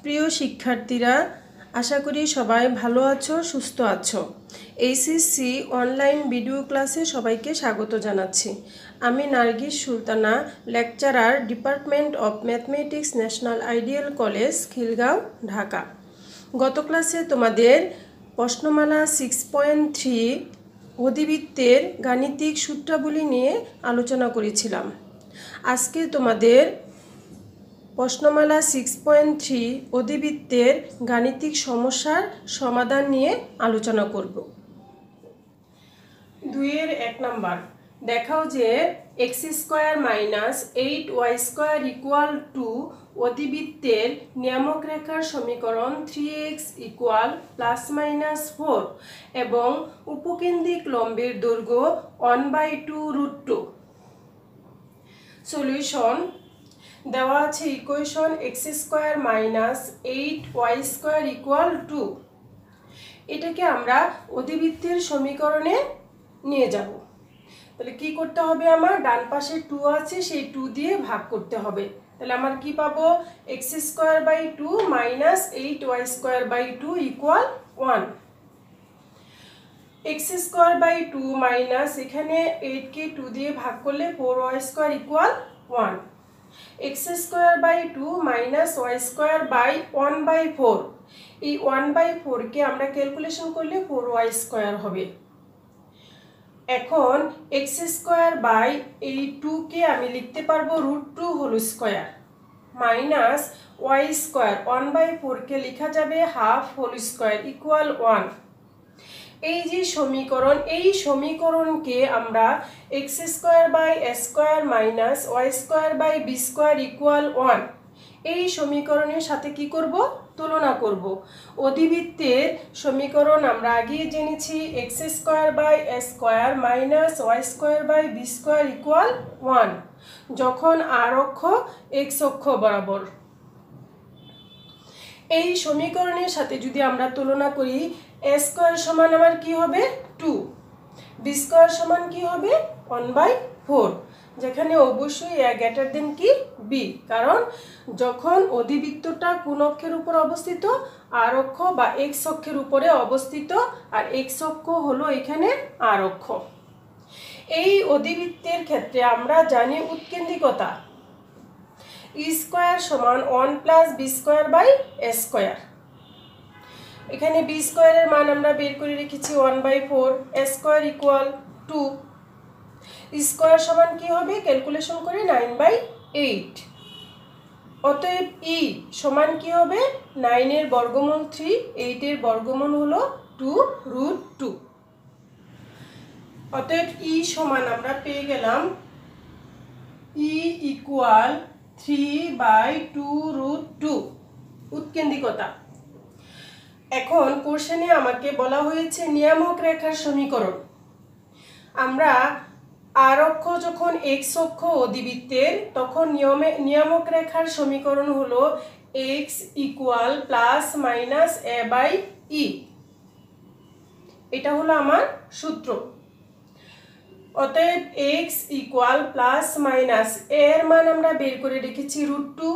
প্রিয় শিক্ষার্থীরা, আশা করি সবাই ভালো আছো, সুস্থ আছো। এইচএসসি অনলাইন ভিডিও ক্লাসে সবাইকে স্বাগত জানাচ্ছি। আমি Nargis Sultana, lecturer, department of mathematics, national ideal college, Khilgaon, Dhaka. গত ক্লাসে তোমাদের প্রশ্নমালা 6.3 অধিবৃত্তের গাণিতিক সূত্রাবলী নিয়ে আলোচনা করেছিলাম। আজকে তোমাদের প্রশ্নমালা 6.3 অধিবৃত্তের গাণিতিক সমস্যার সমাধান নিয়ে আলোচনা করব। 2-1 নাম্বার, দেখাও যে x² - 8y² = 2 অধিবৃত্তের নিয়ামক রেখার সমীকরণ 3x = ±4 এবং উপকেন্দ্রিক লম্বের দৈর্ঘ্য 1/2√2। সলিউশন দেওয়া আছে ইকুয়েশন x² - 8y² = 2। এটাকে আমরা অধিবৃত্তের সমীকরণে নিয়ে যাব। তাহলে কি করতে হবে, আমার ডান পাশে 2 আছে, সেই 2 দিয়ে ভাগ করতে হবে। তাহলে আমার কি পাবো, x²/2 - 8y²/2 = 1। x²/2 মাইনাস এখানে 8 কে 2 দিয়ে ভাগ করলে 4y² = 1। x²/2 - y²/1/4, এই 1/4 কে আমরা ক্যালকুলেশন করলে 4y² হবে। এখন x²/2 কে আমি লিখতে পারবো √2² মাইনাস y² 1/4 কে লেখা যাবে ½² = 1। এই যে সমীকরণ, এই সমীকরণকে আমরা x²/a² মাইনাস y²/b² = 1 এই সমীকরণের সাথে কি করব, তুলনা করব। অধিবৃত্তের সমীকরণ আমরা আগেই জেনেছি x²/a² মাইনাস y²/b² = 1 যখন r অক্ষ x অক্ষ বরাবর। এই সমীকরণের সাথে যদি আমরা তুলনা করি, a² সমান আমার কি হবে 2, b² সমান কি হবে 1/4, যেখানে অবশ্যই a গ্রেটার দেন কি b, কারণ যখন অধিবৃত্তটা কোন অক্ষের উপর অবস্থিত, r অক্ষ বা x অক্ষের উপরে অবস্থিত, আর x অক্ষ হলো এখানে r অক্ষ। এই অধিবৃত্তের ক্ষেত্রে আমরা জানি উৎকেন্দ্রিকতা e² সমান 1 + b²/a²। এখানে b² এর মান আমরা বের করে রেখেছি 1/4, a² = 2, e² সমান কি হবে, ক্যালকুলেশন করে 9/8। অতএব e সমান কি হবে, 9 এর বর্গমূল 3, 8 এর বর্গমূল হলো 2√2। অতএব e সমান আমরা পেয়ে গেলাম e = 3/2√2 উৎকেন্দ্রিকতা। এখন কোশ্চেনে আমাকে বলা হয়েছে নিয়ামক রেখার সমীকরণ। আমরা r অক্ষ যখন x অক্ষ অধিবৃত্তের, তখন নিয়ামক রেখার সমীকরণ হলো x = ±a/e। এটা হলো আমার সূত্র। অতএব x = এর মান আমরা বের করে রেখেছি √2,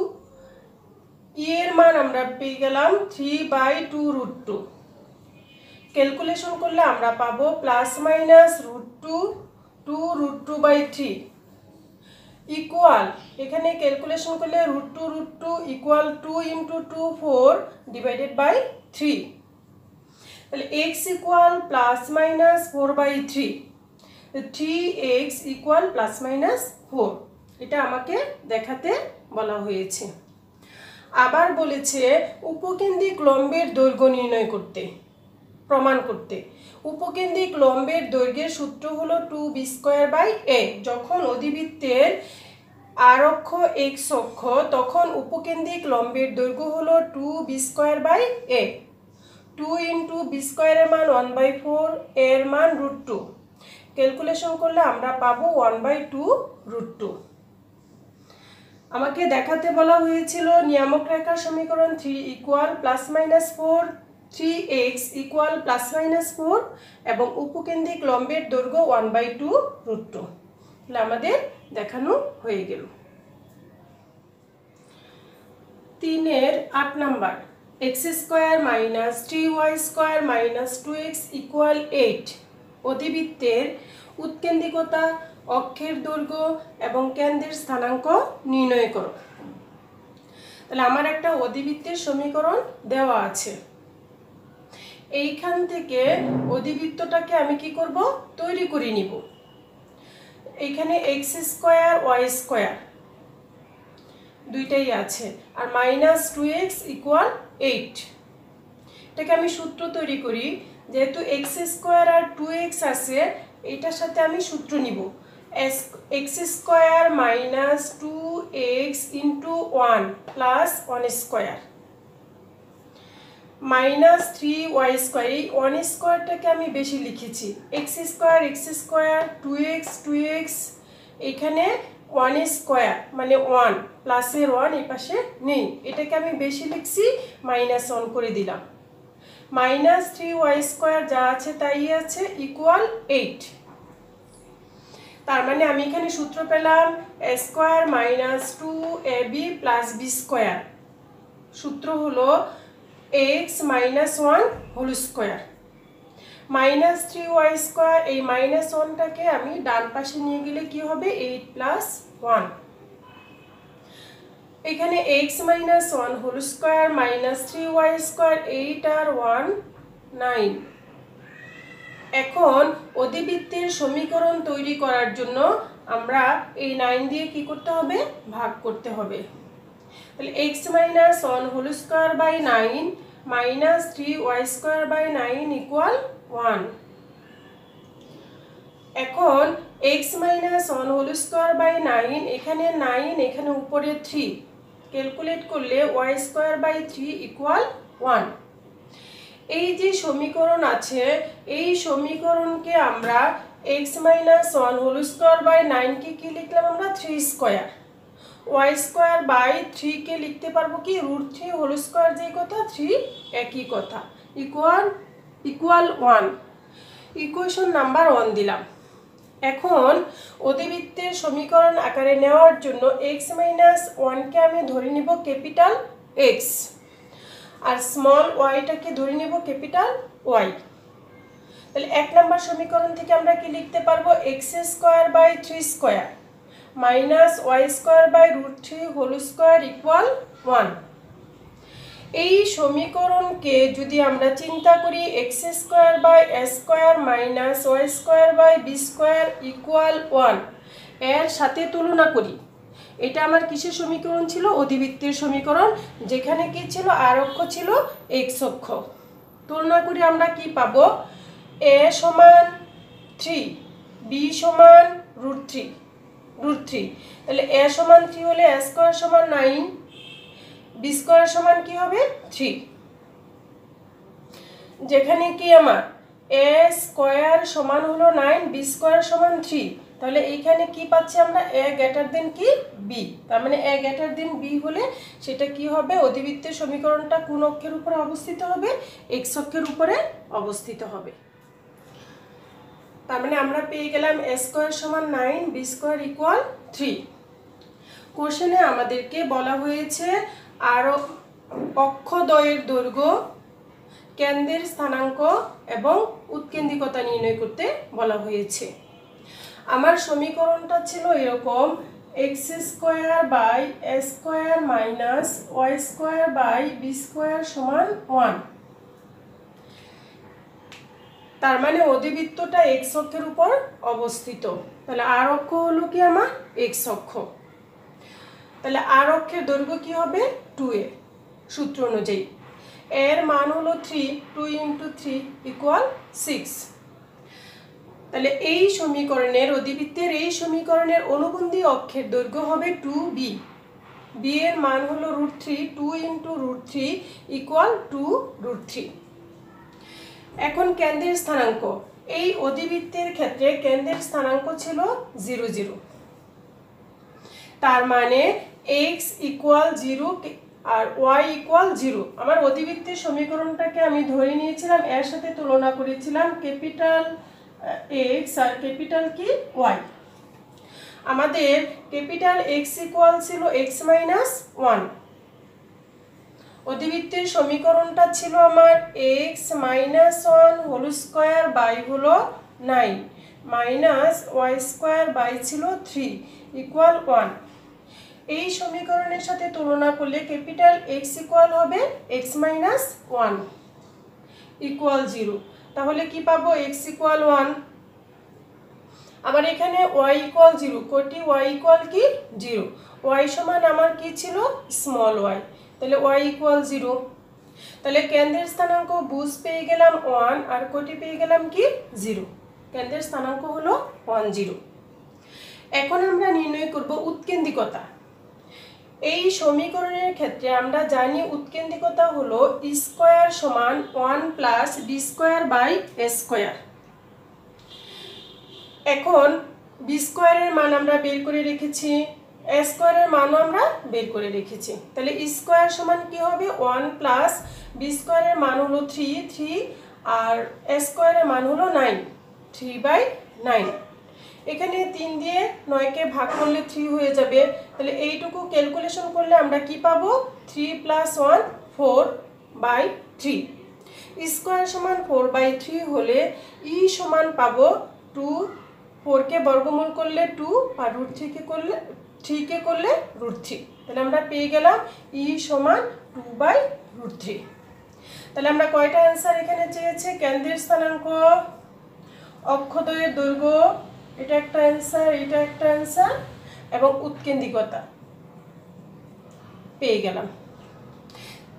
এর মান আমরা পেয়ে গেলাম 3/2√2। ক্যালকুলেশন করলে আমরা পাবো ±√2 2√2/3 ইকুয়াল, এখানে ক্যালকুলেশন করলে √2 = 2 × 2 4 / 3। তাহলে x = ±4/3, 3x = ±4, এটা আমাকে দেখাতে বলা হয়েছে। আবার বলেছে উপকেন্দ্রিক লম্বের দৈর্ঘ্য নির্ণয় করতে, প্রমাণ করতে। উপকেন্দ্রিক লম্বের দৈর্ঘ্যের সূত্র হলো 2b²/a। যখন অধিবৃত্তের r অক্ষ x অক্ষ, তখন উপকেন্দ্রিক লম্বের দৈর্ঘ্য হলো 2b²/a। 2 × b² এর মান 1/4, এর মান √2। ক্যালকুলেশন করলে আমরা পাবো 1/2√2। আমাকে দেখাতে বলা হয়েছিল নিয়ামক রেখার সমীকরণ 3 = ±4, 3x = ±4 এবং উপকেন্দ্রিক লম্বের দৈর্ঘ্য 1/2√2। তাহলে আমাদের দেখানো হয়ে গেল। 3 8 নাম্বার x² - 3y² - 2x = 8 অধিবৃত্তের উৎকেন্দ্রিকতা, অক্ষের দৈর্ঘ্য এবং কেন্দ্রের স্থানাঙ্ক নির্ণয় করো। তাহলে আমার একটা অধিবৃত্তের সমীকরণ দেওয়া আছে, এইখান থেকে অধিবৃত্তটাকে আমি কি করব, তৈরি করে নিব। এইখানে x² y² দুইটাই আছে আর -2x = 8। এটাকে আমি সূত্র তৈরি করি, যেহেতু x² আর 2x আছে এটার সাথে আমি সূত্র নিব x² - 2x * 1 + 1² -3y²। এই 1² আমি বেশি লিখেছি, x² 2x 2x, এখানে 1² মানে 1 প্লাসের 1 এই পাশে নেই, এটাকে আমি বেশি লিখছি, -1 করে দিলাম। -3y² যা আছে তাই আছে = 8। তার মানে আমি এখানে সূত্র পেলাম a² - 2ab + b²। সূত্র হলো x - 1 হোল স্কয়ার। -3y², এই -1টাকে আমি ডান পাশে নিয়ে গেলে কি হবে, 8 + 1। এখানে x - 1 হোল স্কয়ার -3y², 8 আর 1 9। এখন অধিবৃত্তের সমীকরণ তৈরি করার জন্য আমরা এই 9 দিয়ে কি করতে হবে, ভাগ করতে হবে। তাহলে x - 1 whole square by 9 -3y² by 9 = 1। এখন x - 1 হোল স্কয়ার বাই 9, এখানে 9, এখানে উপরে 3, ক্যালকুলেট করলে y² বাই 3 = 1। এই যে সমীকরণ আছে এই সমীকরণকে আমরা x - 1 হোল স্কয়ার বাই 9 কে কি লিখলাম আমরা, 3² y² বাই 3 কে লিখতে পারবো কি √3 হোল স্কয়ার, যে কথা 3 একই কথা, ইকুয়াল 1। ইকুয়েশন নাম্বার 1 দিলাম। এখন অধিবৃত্তের সমীকরণ আকারে নেওয়ার জন্য x - 1 কে আমি ধরে নিব ক্যাপিটাল X আর স্মল y-টাকে ধরে নিব ক্যাপিটাল Y। তাহলে 1 নাম্বার সমীকরণ থেকে আমরা কি লিখতে পারবো, x² by 3² -y² by √3 whole square = 1। এই সমীকরণকে যদি আমরা চিন্তা করি x² by a² -y² by b² = 1 এর সাথে তুলনা করি, এটা আমার কিসের সমীকরণ ছিল, অধিবৃত্তের সমীকরণ, যেখানে কি ছিল, আর অক্ষ ছিল x অক্ষ। তুলনা করি আমরা কি পাবো, a = 3, b = √3। তাহলে a = 3 হলে a² = 9, b² কি হবে 3। যেখানে কি আমার a² হলো 9, b² = 3, তাহলে এইখানে কি পাচ্ছি আমরা, a কি b। তার মানে a b হলে সেটা কি হবে, অধিবৃত্তের সমীকরণটা কোন অক্ষের উপরে অবস্থিত হবে, x অক্ষের উপরে অবস্থিত হবে। তার মানে আমরা পেয়ে গেলাম a² = 9, b² = 3। কোশ্চেনে আমাদেরকে বলা হয়েছে আর অক্ষদ্বয়ের দৈর্ঘ্য, কেন্দ্রের স্থানাঙ্ক এবং উৎকেন্দ্রিকতা নির্ণয় করতে বলা হয়েছে। আমার সমীকরণটা ছিল এরকম, x² by a² minus y² by b² সমান 1। তার মানে অধিবৃত্তটা x অক্ষের উপর অবস্থিত। তাহলে আর অক্ষ হলো কি আমার x অক্ষ। তাহলে আর অক্ষের দৈর্ঘ্য কি হবে 2a সূত্র অনুযায়ী। এর মান হলো 3, 2 × 3 = 6। তাহলে এই সমীকরণের অধিবৃত্তের এই সমীকরণের অনুবন্ধী অক্ষের দৈর্ঘ্য হবে 2b। b এর মান হলো √3, 2 × √3 = 2√3। এখন কেন্দ্রের স্থানাঙ্ক, এই অধিবৃত্তের ক্ষেত্রে কেন্দ্রের স্থানাঙ্ক ছিল 0 0। তার মানে x = 0 আর y = 0। আমার অধিবৃত্তের সমীকরণটাকে আমি ধরে নিয়েছিলাম, এর সাথে তুলনা করেছিলাম ক্যাপিটাল X আর ক্যাপিটাল কি Y। আমাদের ক্যাপিটাল X ছিল x - 1, অধিবৃত্তের সমীকরণটা ছিল আমার x - 1 হোল স্কয়ার বাই হলো 9 মাইনাস y স্কয়ার বাই ছিল 3 ইকুয়াল 1। এই সমীকরণের সাথে তুলনা করলে ক্যাপিটাল x ইকুয়াল হবে x - 1 ইকুয়াল 0। তাহলে কি পাবো? x equal 1। আবার এখানে y ইকুয়াল 0, কোটি y ইকুয়াল কি 0, y সমান আমার কি ছিল স্মল y, তাহলে y ইকুয়াল 0। তাহলে কেন্দ্রের স্থানাঙ্ক বুঝ পেয়ে গেলাম 1 আর কোটি পেয়ে গেলাম কি 0, কেন্দ্রের স্থানাঙ্ক হলো 1 0। এখন আমরা নির্ণয় করব উৎকেন্দ্রিকতা। এই সমীকরণের ক্ষেত্রে আমরা জানি উৎকেন্দ্রিকতা হলো স্কয়ার সমান 1 plus B square by A square. এখন বি স্কয়ারের মান আমরা বের করে রেখেছি, এ স্কয়ারের মানও আমরা বের করে রেখেছি। তাহলে স্কয়ার সমান কি হবে 1 প্লাস বি স্কয়ারের মান হলো 3 আর এ স্কয়ারের মান হলো 9 3/9। এখানে 3 দিয়ে 9 কে ভাগ করলে 3 হয়ে যাবে। তাহলে এইটুকু ক্যালকুলেশন করলে আমরা কি পাবো? 3 + 1 4/3। স্কয়ার সমান 4/3 হলে ই সমান পাবো 2। 4 কে বর্গমূল করলে 2 আর √3 কে করলে 3 কে করলে √3। তাহলে আমরা পেয়ে গেলাম ই সমান 2/√3। তাহলে আমরা কয়টা অ্যানসার এখানে চেয়েছে? কেন্দ্রের স্থানাঙ্ক, অক্ষদ্বয়ের দৈর্ঘ্য, এটা একটা অ্যানসার, এটা একটা অ্যানসার, এবং উৎকেন্দ্রিকতা পেয়ে গেলাম।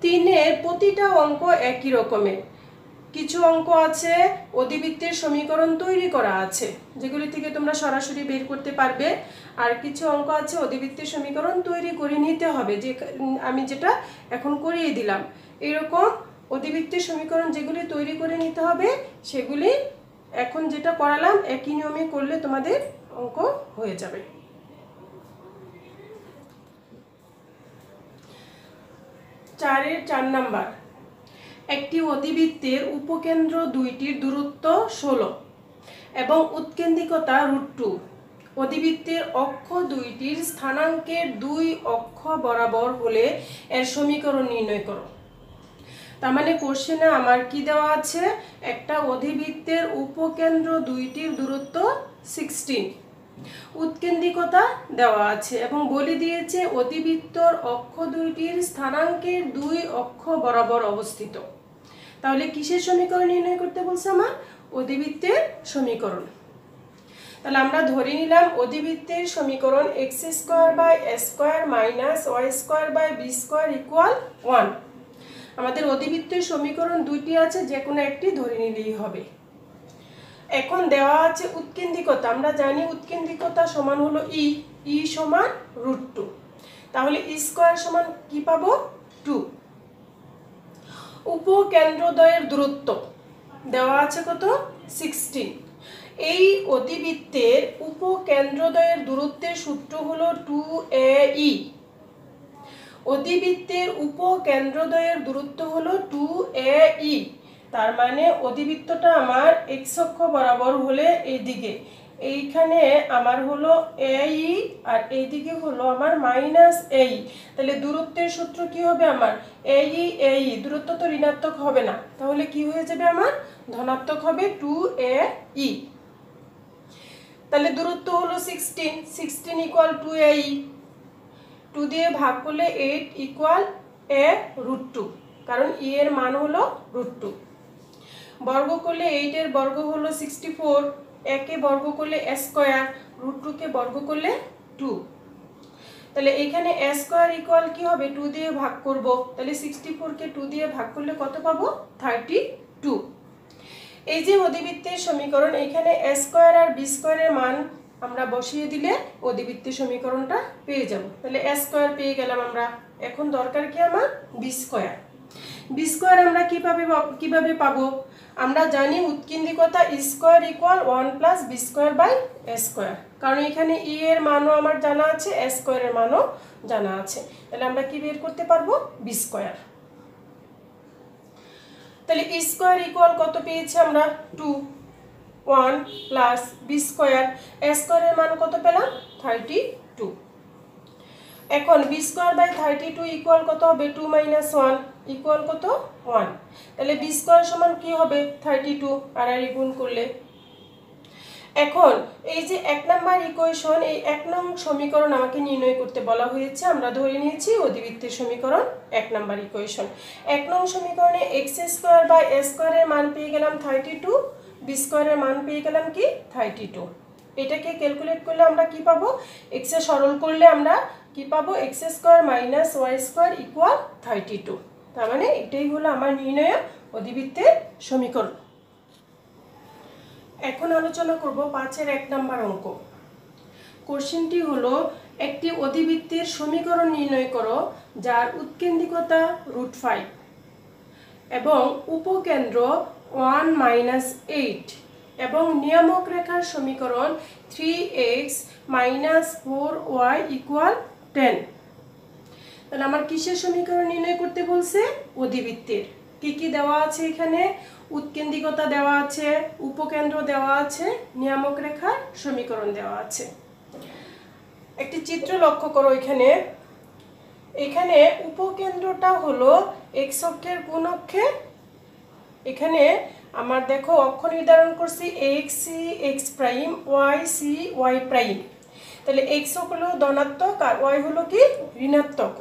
3-এর প্রতিটা অঙ্ক একই রকমের। কিছু অঙ্ক আছে অধিবৃত্তের সমীকরণ তৈরি করা আছে, যেগুলি থেকে তোমরা সরাসরি বের করতে পারবে, আর কিছু অঙ্ক আছে অধিবৃত্তের সমীকরণ তৈরি করে নিতে হবে, যে আমি যেটা এখন করিয়ে দিলাম। এরকম অধিবৃত্তের সমীকরণ যেগুলি তৈরি করে নিতে হবে সেগুলি এখন যেটা করালাম একই নিয়মে করলে তোমাদের অঙ্ক হয়ে যাবে। 4 নাম্বার, একটি অধিবৃত্তের উপকেন্দ্র দুইটির দূরত্ব 16 এবং উৎকেন্দ্রিকতা √2। অধিবৃত্তের অক্ষ দুইটির স্থানাঙ্কের 2 অক্ষ বরাবর হলে এর সমীকরণ নির্ণয় করো। তার মানে কোশ্চেনে আমার কি দেওয়া আছে? একটা অধিবৃত্তের উপকেন্দ্র দুইটির দূরত্ব 16, উৎকেন্দ্রিকতা দেওয়া আছে এবং বলে দিয়েছে অধিবৃত্তর অক্ষ দুইটির স্থানাঙ্কের 2 অক্ষ বরাবর অবস্থিত। তাহলে কিসের সমীকরণ নির্ণয় করতে বলছে? আমার অধিবৃত্তের সমীকরণ। তাহলে আমরা ধরে নিলাম অধিবৃত্তের সমীকরণ x² / a² - y² = 1। আমাদের অধিবৃত্তের সমীকরণ দুইটি আছে, যে কোনো একটি ধরে নিলেই হবে। এখন দেওয়া আছে উৎকেন্দ্রিকতা। আমরা জানি উৎকেন্দ্রিকতা সমান হলো ই সমান √2। তাহলে ই স্কয়ার সমান কি পাবো? 2। উপকেন্দ্রদ্বয়ের দূরত্ব দেওয়া আছে কত? 16। এই অধিবৃত্তের উপকেন্দ্রদ্বয়ের দূরত্বের সূত্র হলো 2ae। অধিবৃত্তের উপকেন্দ্রদ্বয়ের দূরত্ব হলো 2ae। তার মানে অধিবৃত্তটা আমার x অক্ষ বরাবর হলে এইদিকে, এইখানে আমার হলো ae আর এইদিকে হলো আমার -ae। তাহলে দূরত্বের সূত্র কি হবে আমার? ae দূরত্ব তো ঋণাত্মক হবে না, তাহলে কি হয়ে যাবে আমার? ধনাত্মক হবে 2ae। তাহলে দূরত্ব হলো 16 ইকুয়াল 2ae। 2 দিয়ে ভাগ করলে 8 ইকুয়াল a√2, কারণ e এর মান হলো √2। বর্গ করলে 8 এর বর্গ হলো 64, একে বর্গ করলে a স্কয়ার, √2 কে বর্গ করলে 2। তাহলে এখানে a স্কয়ার ইকুয়াল কি হবে? 2 দিয়ে ভাগ করব, তাহলে 64 কে 2 দিয়ে ভাগ করলে কত পাবো? 32। এই যে অধিবৃত্তের সমীকরণ, এখানে a স্কয়ার আর b স্কয়ারের মান আমরা বসিয়ে দিলে অধিবৃত্তের সমীকরণটা পেয়ে যাব। তাহলে a স্কয়ার পেয়ে গেলাম আমরা। এখন দরকার কি আমার? b square. b স্কয়ার আমরা কিভাবে পাবো? আমরা জানি উৎকেন্দ্রিকতা স্কয়ার ইকুয়াল 1 + b²/a², কারণ এখানে e এর মানও আমার জানা আছে, a স্কয়ারের মানও জানা আছে। তাহলে আমরা কি বের করতে পারবো? b square. তাহলে e স্কয়ার ইকুয়াল কত পেয়েছি আমরা? 2। 1 + b², a স্কয়ারের মান কত পেলাম? 32। এখন বি স্কোয়ার বাই 32 ইকুয়াল কত হবে 2 মাইনাস 1 ইকুয়াল কত 1। তাহলে বি স্কোয়ার সমান কি হবে 32 আর গুণ করলে। এখন এই যে 1 নাম্বার ইকুয়েশন, এই 1 নং সমীকরণ আমাকে নির্ণয় করতে বলা হয়েছে। আমরা ধরে নিয়েছি অধিবৃত্তের সমীকরণ 1 নাম্বার ইকুয়েশন। 1 নং সমীকরণে এক্স স্কোয়ার বাই এ স্কোয়ারের মান পেয়ে গেলাম 32, বি স্কোয়ারের মান পেয়ে গেলাম কি 32। এটাকে ক্যালকুলেট করলে আমরা কি পাবো, এক্স এ সরল করলে আমরা কি পাবো, X square minus Y square equal 32। তার মানে এটাই হলো আমার নির্ণয় অধিবৃত্তের সমীকরণ। এখন আলোচনা করব 5-এর 1 নাম্বার অঙ্ক। কোশ্চেনটি হলো একটি অধিবৃত্তের সমীকরণ নির্ণয় করো যার উৎকেন্দ্রিকতা √5 এবং উপকেন্দ্র 1-8 এবং নিয়ামক রেখার সমীকরণ 3x - 4y = 10। তাহলে আমার কিসের সমীকরণ নির্ণয় করতে বলছে, অধিবৃত্তের। কি কি দেওয়া আছে এখানে, উৎকেন্দ্রিকতা দেওয়া আছে, উপকেন্দ্র দেওয়া আছে, নিয়ামক রেখার সমীকরণ দেওয়া আছে। একটি চিত্র লক্ষ্য করো এখানে। এখানে উপকেন্দ্রটা হলো x অক্ষের কোন অক্ষে, এখানে আমার দেখো অক্ষ নির্ধারণ করছি x x prime, y c y prime. তাহলে x হলো ধনাত্মক আর y হলো কি ঋণাত্মক,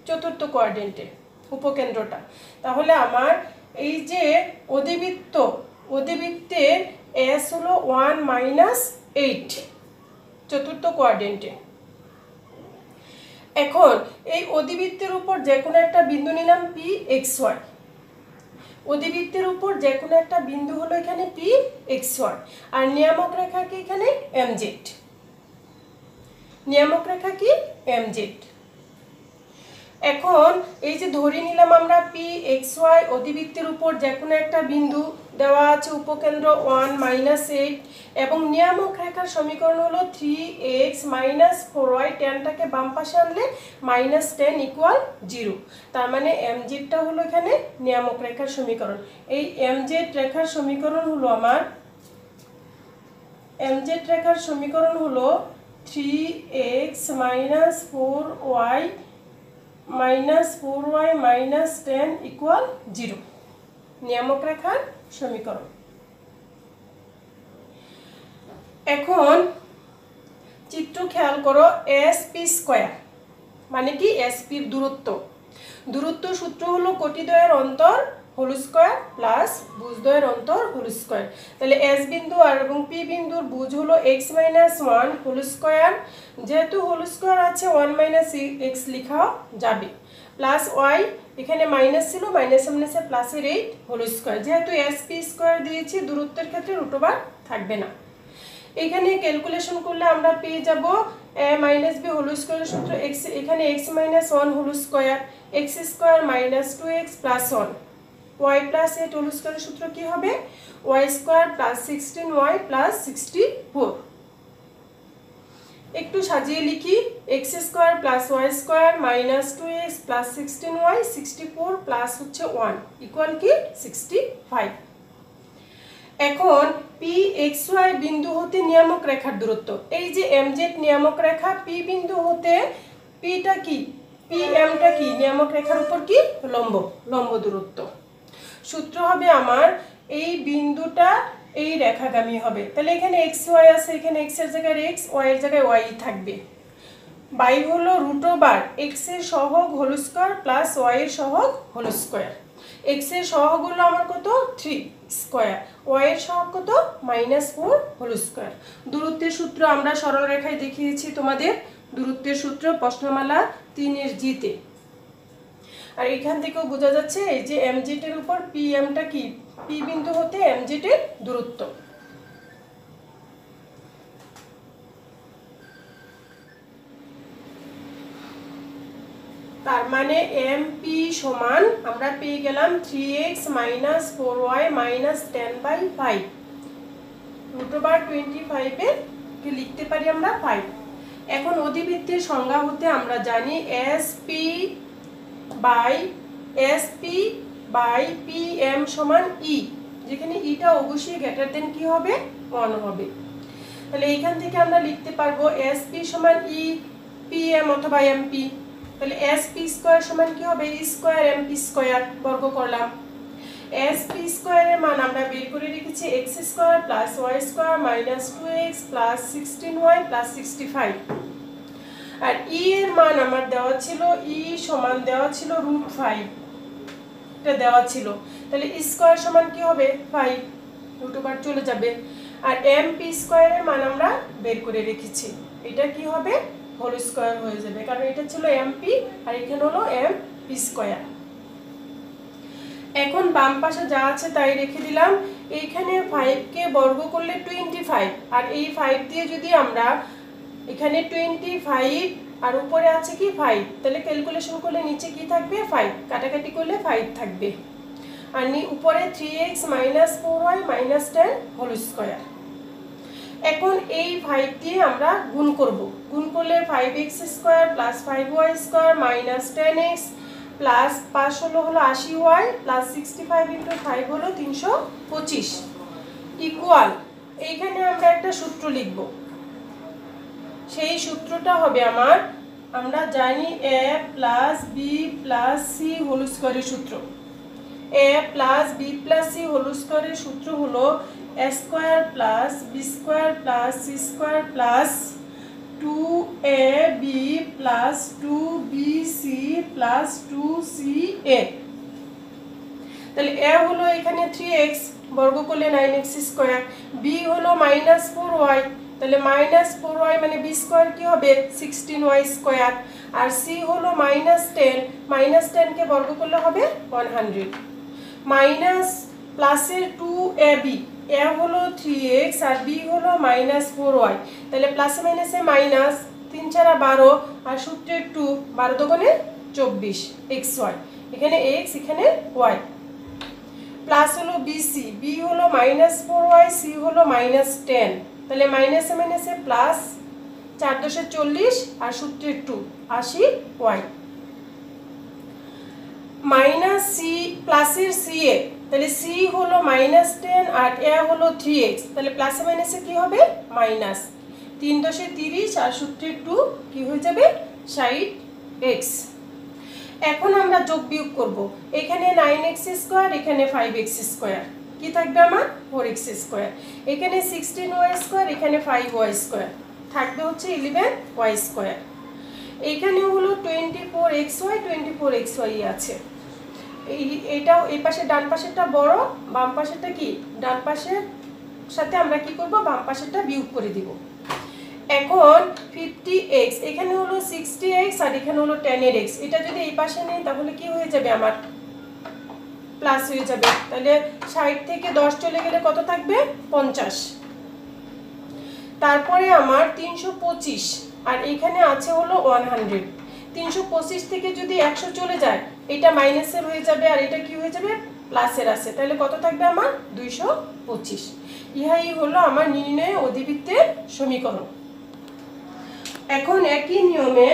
চতুর্থ কোয়াড্রেন্টে উপকেন্দ্রটা। তাহলে আমার এই যে অধিবৃত্তের s হলো 1-8 চতুর্থ কোয়াড্রেন্টে। এখন এই অধিবৃত্তের উপর যে কোনো একটা বিন্দু নিলাম পি এক্স ওয়াই। অধিবৃত্তের উপর যে কোনো একটা বিন্দু হলো এখানে পি এক্স ওয়াই, আর নিয়ামক রেখা কি এখানে এম জেড। নিয়ামক রেখা কি এম জেড। এখন এই যে ধরে নিলাম আমরা পি এক্স ওয়াই, অধিবৃত্তের উপর যে কোনো একটা বিন্দু দেওয়া আছে, উপকেন্দ্র 1-8 এবং নিয়ামক রেখার সমীকরণ হলো 3x - 4y। 10টাকে বাম পাশে আনলে -10 = 0। তার মানে mz-টা হলো এখানে নিয়ামক রেখার সমীকরণ। এই mz রেখার সমীকরণ হলো আমার, mz রেখার সমীকরণ হলো 3x - 4y - 10 = 0, নিয়ামক রেখার সমীকরণ। এখন চিত্র খেয়াল করো, SP² মানে কি SPর দূরত্ব সূত্র হলো কোটিদ্বয়ের অন্তর হোল স্কয়ার প্লাস ভুজদ্বয়ের অন্তর হোল স্কয়ার। তাহলে S বিন্দু আর এবং P বিন্দুর ভুজ হলো x - 1 হোল স্কয়ার, যেহেতু হোল স্কয়ার আছে 1 - x লেখা যাবে, প্লাস y এখানে মাইনাস ছিল, মাইনাস সামনে আছে প্লাসের 8 হোল স্কয়ার। যেহেতু SP² দিয়েছি দূরত্বের ক্ষেত্রে √, থাকবে না। এখানে ক্যালকুলেশন করলে আমরা পেয়ে যাব a - b হোল স্কয়ারের সূত্র x, এখানে x - 1 whole square, x² - 2x + 1 y + 8 whole স্কয়ারের সূত্র কি হবে, y² + 16y + 64। একটু সাজিয়ে লিখি, x² + y² - 2x + 16y 64 plus হচ্ছে 1 ইকুয়াল কি 65। এখন PXY বিন্দু হতে নিয়ামক রেখার দূরত্ব, এই যে MZ নিয়ামক রেখা, P বিন্দু হতে Pটা কি, PMটা কি নিয়ামক রেখার উপর কি লম্ব দূরত্ব। সূত্র হবে আমার এই বিন্দুটা এই রেখাগামী হবে। তাহলে এখানে XY আছে, এখানে x এর জায়গায় x, y এর জায়গায় y থাকবে। বাই হলো √, x এর সহগ হোল স্কয়ার প্লাস y এর সহগ হোল স্কয়ার। x এর সহগ হলো আমার কত 3 স্কয়ার, y এর সহগ কত -4 হোল স্কয়ার। দূরত্বের সূত্র আমরা সরল রেখায় দেখিয়েছি তোমাদের, দূরত্বের সূত্র প্রশ্নমালা 3 এর জিতে। আর এখান থেকেও বোঝা যাচ্ছে এই যে mz এর উপর pmটা কি, p বিন্দু হতে mz এর দূরত্ব। তার মানে MP সমান আমরা পেয়ে গেলাম 3x - 4y - 10/5, √25 এ কি লিখতে পারি আমরা 5। এখন অধিবৃত্তের সংজ্ঞা হতে আমরা জানি SP বাই PM সমান E, যেখানে ইটা অবশ্যই গ্রেটার দেন কি হবে 1 হবে। তাহলে এইখান থেকে আমরা লিখতে পারবো SP সমান E pm অথবা mp, তাহলে sp স্কয়ার সমান কি হবে e স্কয়ার mp স্কয়ার, বর্গ করলাম। sp স্কয়ারের মান আমরা বের করে রেখেছি x square plus y square minus 2x plus 16y plus 65। আর e এর মান আমার দেওয়া ছিল e সমান দেওয়া ছিল √5, এটা দেওয়া ছিল, তাহলে e স্কয়ার সমান কি হবে 5, √5 চলে যাবে। আর mp স্কয়ারের মান আমরা বের করে রেখেছি, এটা কি হবে হোল স্কয়ার হয়ে যাবে, কারণ এটা ছিল mp আর এখানে হলো mp স্কয়ার। এখন বাম পাশে যা আছে তাই রেখে দিলাম। এইখানে 5 কে বর্গ করলে 25, আর এই 5 দিয়ে যদি আমরা এখানে 25 আর উপরে আছে কি 5, তাহলে ক্যালকুলেশন করলে নিচে কি থাকবে 5, কাটাকাটি করলে 5 থাকবে। আর উপরে 3x - 4y - 10 হোল স্কয়ার। এখন এই 5 দিয়ে আমরা গুণ করব, গুণ করলে 5x square plus 5y square minus 10x plus 5 হলো 80y প্লাস 65 × 5 হলো 325 ইকুয়াল, এইখানে আমরা একটা সূত্র লিখব। সেই সূত্রটা হবে আমার, আমরা জানি a plus b plus c whole স্কয়ারের সূত্র। a plus b plus c whole স্কয়ারের সূত্র হলো a square plus b square plus c square plus 2ab plus 2bc plus 2ca। তাহলে a হলো এখানে 3x, বর্গ করলে 9x স্কয়ার, b হলো -4y, তাহলে -4y মানে b স্কয়ার কি হবে 16y স্কয়ার, আর c হলো -10, -10 কে বর্গ করলে হবে 100, মাইনাস প্লাসের 2ab, a হলো 3x আর b হলো -4y, তাহলে প্লাসে মাইনাসে মাইনাস, 3 × 12 আর সূত্রের 2, 12 দোকানে 24 xy, এখানে x এখানে y, প্লাস হলো bc, b হলো -4y, c হলো -10, তাহলে মাইনাসে মাইনাসে প্লাস, 4 × 10 40 আর সূত্রের 2 80y, মাইনাস c প্লাসের ca, তাহলে c হলো -10 আর a হলো 3x, তাহলে প্লাসে মাইনাসে কি হবে মাইনাস, 3 × 10 30 আর সূত্রের 2 কি হয়ে যাবে 60x। এখন আমরা যোগ বিয়োগ করব, এখানে 9x স্কয়ার, এখানে 5x স্কয়ার, কি থাকবে আমার 4x স্কয়ার, এখানে 16y স্কয়ার, এখানে 5y স্কয়ার, থাকবে হচ্ছে 11y স্কয়ার, এইখানে হলো 24xy 24xy আছে। এইটাও এই পাশে ডান পাশেরটা বড়, বাম পাশেরটা কি, ডান পাশের সাথে আমরা কি করব বাম পাশেরটা বিয়োগ করে দিব। এখন 50x, এখানে হলো 60x আর এখানে হলো 10x, এটা যদি এই পাশে নেই তাহলে কি হয়ে যাবে আমার প্লাস হয়ে যাবে, তাহলে 60 থেকে 10 চলে গেলে কত থাকবে 50, তারপরে আমার 325 আর এখানে আছে হলো 100, 325 থেকে যদি 100 চলে যায় এটা মাইনাসের হয়ে যাবে আর এটা কি হয়ে যাবে প্লাসের আছে, তাহলে কত থাকবে আমার 225। ইহাই হলো আমার নির্ণয় অধিবৃত্তের সমীকরণ। এখন একই নিয়মে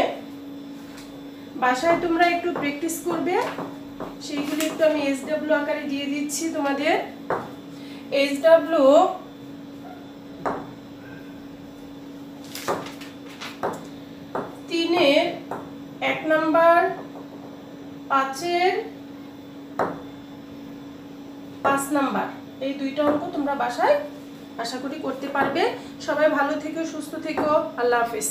বাসায় তোমরা একটু প্র্যাকটিস করবে, সেইগুলো একটু আমি SW আকারে দিয়ে দিচ্ছি তোমাদের। SW তিনের 1 নাম্বার, 5-এর 5 নাম্বার, এই দুইটা অঙ্ক তোমরা বাসায় আশা করি করতে পারবে। সবাই ভালো থেকো, সুস্থ থেকো, আল্লাহ হাফেজ।